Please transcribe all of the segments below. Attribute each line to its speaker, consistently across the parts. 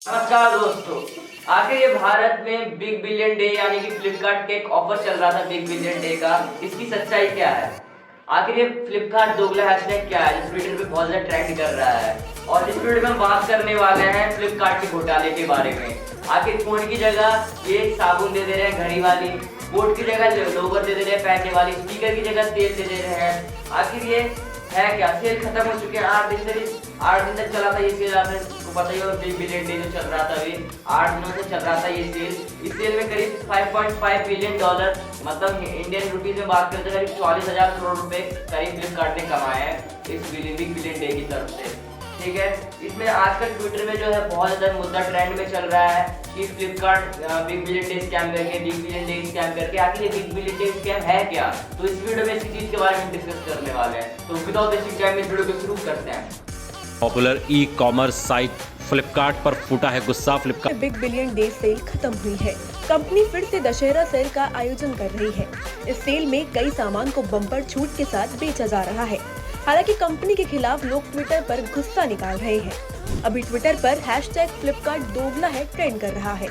Speaker 1: नमस्कार दोस्तों। आखिर ये भारत में बिग बिलियन डे यानी कि फ्लिपकार्ट के एक ऑफर चल रहा था बिग बिलियन डे का। इसकी सच्चाई क्या है? आखिर ये फ्लिपकार्ट दोगला हैशटैग क्या है जो ट्विटर पे बहुत ज्यादा ट्रेंड कर रहा है? और इस वीडियो में हम बात करने वाले हैं फ्लिपकार्ट के घोटाले के बारे में। आखिर फोन की जगह ये साबुन दे रहे हैं घड़ी वाली, बोट की जगह लोवर दे रहे हैं पहनने वाली, स्पीकर की जगह तेल दे रहे हैं। आखिर ये है क्या? सेल खत्म हो चुके हैं। 8 दिन तक चला था ये सेल। आपको पता ही होगा बिग बिलियन डे जो चल रहा था अभी 8 दिनों से चल रहा था ये सेल। इस सेल में करीब 5.5 बिलियन डॉलर मतलब इंडियन रुपीज में बात करते करीब 44,000 करोड़ रुपए करीब फ्लिपकार्ट ने कमाए हैं इस बिग बिलियन डे की तरफ से। ठीक है, इसमें आजकल ट्विटर में जो है बहुत ज़्यादा मुद्दा ट्रेंड में चल रहा है कि Flipkart Big Billion Day scam करके बिग बिलियन डे स्कैम करके। आखिर ये बिग बिलियन डे स्कैम है क्या? तो इस वीडियो में इसी चीज़ के बारे में डिस्कस करने वाले हैं। तो विदाउट वेस्टिंग टाइम इस वीडियो को शुरू करते हैं।
Speaker 2: Popular e commerce site Flipkart पर फूटा है गुस्सा। Flipkart
Speaker 3: Big Billion Day sale खत्म हुई है। कंपनी फिर से दशहरा सेल का आयोजन कर रही है। इस सेल में कई सामान को बम्पर छूट के साथ बेचा जा रहा है। हालांकि कंपनी के खिलाफ लोग ट्विटर पर गुस्सा निकाल रहे हैं। अभी ट्विटर पर हैशटैग फ्लिपकार्ट दोगला है ट्रेंड कर रहा है।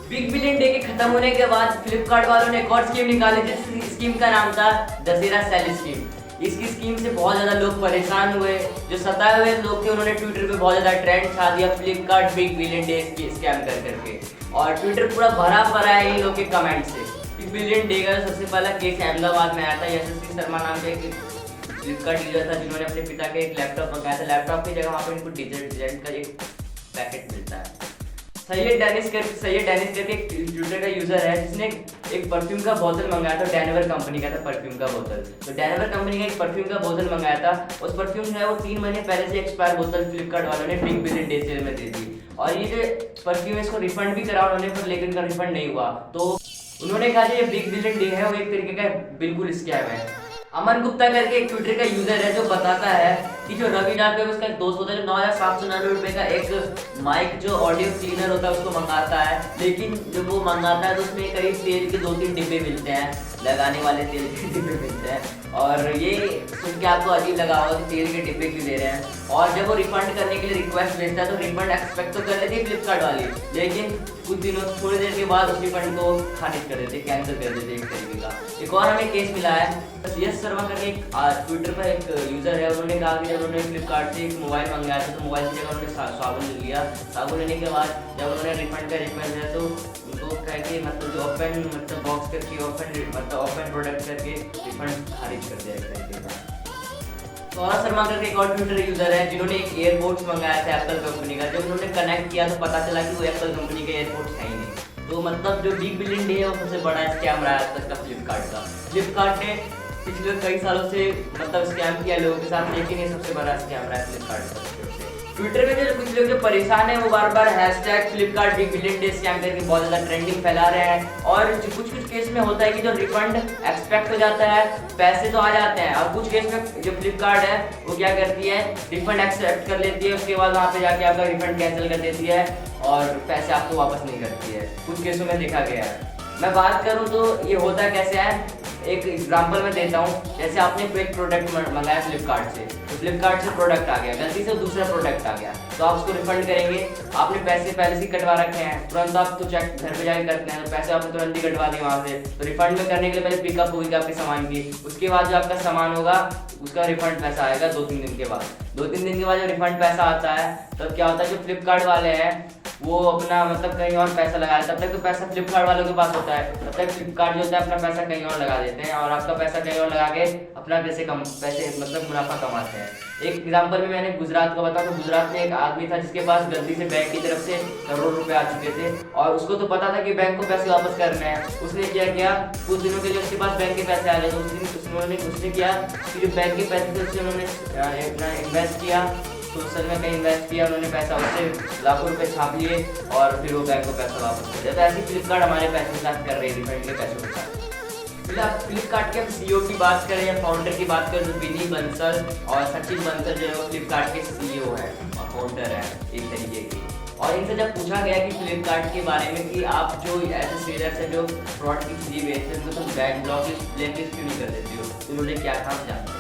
Speaker 1: बिग बिलियन डे के खत्म होने के बाद फ्लिपकार्ट वालों ने एक और स्कीम निकाली थी। स्कीम का नाम था दशहरा सेल स्कीम। इसकी स्कीम से बहुत ज़्यादा लोग परेशान हुए। जो सताए हुए लोग थे उन्होंने ट्विटर पे बहुत ज़्यादा ट्रेंड छा दिया Flipkart Big Billion Day scam कर करके। और ट्विटर पूरा भरा पड़ा है इन लोग के कमेंट से। बिग बिलियन डे का सबसे पहला केस अहमदाबाद में आया था। यशस्वी शर्मा नाम के एक फ्लिपकार्ट यूजर था जिन्होंने अपने पिता के एक लैपटॉप मंगाया था। लैपटॉप की जगह वहाँ पर इनको डिजर्ट का एक पैकेट मिलता है। सैयद डेनिस करके एक ट्विटर का यूजर है जिसने एक परफ्यूम का बोतल मंगाया था। डैनवर कंपनी का था परफ्यूम का बोतल। तो डैनवर कंपनी का एक परफ्यूम का बोतल मंगाया था। उस परफ्यूम जो है वो 3 महीने पहले से एक्सपायर बोतल फ्लिपकार्ट वालों ने बिग बिलियन डे सेल में दे दी। और ये जो परफ्यूम है इसको रिफंड भी करा उन्होंने, पर लेकिन का रिफंड नहीं हुआ। तो उन्होंने कहा ये बिग बिलियन डे है वो एक तरीके का बिल्कुल स्कैम है। अमन गुप्ता करके एक ट्विटर का यूजर है जो बताता है कि जो रवि नाम पे उसका एक दोस्त होता है जो 9,799 रुपए का एक माइक जो ऑडियो क्लीनर होता है उसको मंगाता है। लेकिन जब वो मंगाता है तो उसमें करीब तेल के 2-3 डिब्बे मिलते हैं, लगाने वाले तेल के डिब्बे मिलते हैं। और ये सुन के आपको अजीब लगा होगा कि तेल के डिब्बे क्यों दे रहे हैं। और जब वो रिफंड करने के लिए रिक्वेस्ट भेजता है तो रिफंड एक्सपेक्ट तो कर लेती है फ्लिपकार्ट वाली, लेकिन कुछ दिनों थोड़ी देर के बाद उस रिफंड को खारिज कर देते, कैंसिल कर देते एक तरीके का। एक और हमें केस मिला है। यश शर्मा करके एक ट्विटर पर एक यूजर है। उन्होंने कहा कि जब उन्होंने फ्लिपकार्ट से एक मोबाइल मंगाया था तो मोबाइल की जगह उन्होंने साबुन ले लिया। साबुन लेने के बाद जब उन्होंने रिफंड का रिक्वेस्ट दिया तो उनको कह के मतलब जो ओपन बॉक्स करके ओपन प्रोडक्ट करके रिफंड खारिज कर दिया एक तरीके का। सौरभ शर्मा करके एक और ट्विटर यूजर है जिन्होंने एक एयरपोर्ट्स मंगाया था एप्पल कंपनी का। जब उन्होंने कनेक्ट किया तो पता चला कि वो एप्पल कंपनी के एयरपोर्ट्स है ही नहीं। तो मतलब जो बिग बिलियन डे है वो सबसे बड़ा स्कैम रहा है आज तक का फ्लिपकार्ट का। फ्लिपकार्ट ने पिछले कई सालों से मतलब स्कैम किया लोगों के साथ, लेकिन ये सबसे बड़ा स्कैम रहा है फ्लिपकार्ट का। ट्विटर में जो कुछ लोग जो परेशान है वो बार बार hashtag Flipkart Big Billion Day scam करके बहुत ज़्यादा ट्रेंडिंग फैला रहे हैं। और कुछ केस में होता है कि जो रिफंड एक्सपेक्ट हो जाता है, पैसे तो आ जाते हैं, और कुछ केस में जो फ्लिपकार्ट है वो क्या करती है रिफंड एक्सेप्ट कर लेती है, उसके बाद वहाँ पे जाके आपका रिफंड कैंसिल कर देती है और पैसे आपको वापस नहीं करती है। कुछ केसों में देखा गया है। मैं बात करूँ तो ये होता कैसे है, एक एग्जांपल मैं देता हूँ। जैसे आपने कोई प्रोडक्ट मंगाया फ्लिपकार्ट से, तो फ्लिपकार्ट से प्रोडक्ट आ गया, गलती से दूसरा प्रोडक्ट आ गया, तो आप उसको रिफंड करेंगे। आपने पैसे पहले से कटवा रखे हैं, तुरंत आप तो चेक घर पे जाके करते हैं तो पैसे आपने तुरंत ही कटवा दिए वहाँ से। तो रिफंड में करने के लिए पहले पिकअप होगी आपके सामान की, उसके बाद जो आपका सामान होगा उसका रिफंड पैसा आएगा 2-3 दिन के बाद। 2-3 दिन के बाद जो रिफंड पैसा आता है तब क्या होता है, जो फ्लिपकार्ट वाले हैं वो अपना मतलब कहीं और पैसा लगाया, तब तक तो पैसा फ्लिपकार्ट वालों के पास होता है, तब तक फ्लिपकार्ट जो होता है अपना पैसा कहीं और लगा देते हैं और आपका पैसा कहीं और लगा के अपना पैसे मतलब मुनाफा कमाते हैं। एक एग्जांपल में मैंने गुजरात का बताऊं तो गुजरात में एक आदमी था जिसके पास गलती से बैंक की तरफ से करोड़ रुपए आ चुके थे और उसको तो पता था कि बैंक को पैसे वापस करने हैं। उसने क्या किया, कुछ दिनों के लिए उसके पास बैंक के पैसे आ गए तो उसने किया कि जो बैंक के पैसे थे उससे उन्होंने इन्वेस्ट किया, सोशल में कहीं इन्वेस्ट किया उन्होंने पैसा, उससे लाखों रुपए छाप लिए और फिर वो बैंक को पैसा वापस कर दिया। तो ऐसी फ्लिपकार्ट हमारे पैसों के साथ कर रही है, रिफंड के पैसों के साथ। फ्लिपकार्ट के सीईओ की बात करें या फाउंडर की बात करें तो विनी बंसल और सचिन बंसल जो है वो फ्लिपकार्ट के सीईओ है और फाउंडर है एक तरीके की। और इनसे जब पूछा गया कि फ्लिपकार्ट के बारे में कि आप जो ऐसे सेलर्स हैं जो फ्रॉड की चीज़ें बेचते हैं उनको तुम ब्लैकलिस्ट क्यों नहीं कर देते हो, तो उन्होंने क्या कहा जानते हैं।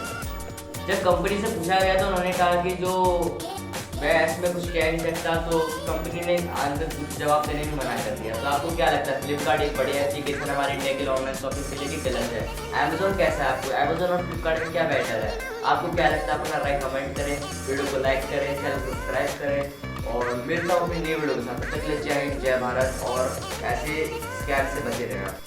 Speaker 1: जब कंपनी से पूछा गया तो उन्होंने कहा कि जो मैं इसमें कुछ कह नहीं सकता, तो कंपनी ने अंदर कुछ जवाब देने में मना कर दिया। तो आपको क्या लगता है, फ्लिपकार्ट एक बढ़िया एप्लीकेशन हमारे इंडिया के ऑनलाइन शॉपिंग के लिए कि गलत है? अमेजोन कैसा है आपको, अमेजोन और फ्लिपकार्ट में क्या बेटर है? आपको क्या लगता है? अपना राय कमेंट करें, वीडियो को लाइक करें, चैनल को सब्सक्राइब करें और मिलता हूँ अपनी नई वीडियो के साथ। तब तक के लिए जय हिंद, जय भारत और ऐसे स्कैम से बचे रहना।